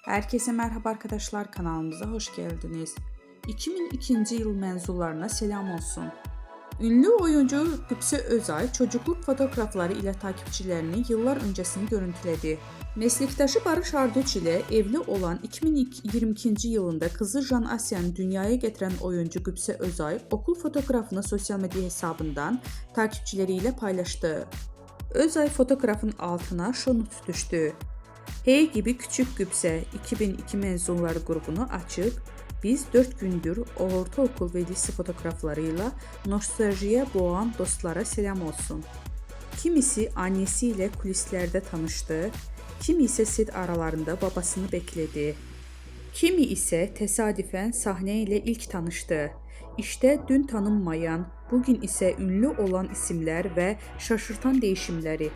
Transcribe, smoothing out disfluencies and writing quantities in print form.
Herkese merhaba arkadaşlar, kanalımıza hoş geldiniz. 2002 yıl mezunlarına selam olsun. Ünlü oyuncu Gübse Özay çocukluk fotoğrafları ile takipçilerini yıllar öncesini görüntüledi. Meslektaşı Barış Arduç ile evli olan 2022 yılında kızı Jan Asya'nı dünyaya getiren oyuncu Gübse Özay okul fotoğrafını sosyal medya hesabından takipçileriyle paylaştı. Özay fotoğrafın altına şu not düştü. Hey gibi küçük Gübse 2002 mezunları grubunu açıp biz 4 gündür ortaokul ve lise fotoğraflarıyla nostaljiye boğan dostlara selam olsun. Kimisi annesiyle kulislerde tanıştı, kimi ise set aralarında babasını bekledi. Kimi ise tesadüfen sahneyle ilk tanıştı. İşte dün tanınmayan, bugün ise ünlü olan isimler ve şaşırtan değişimleri.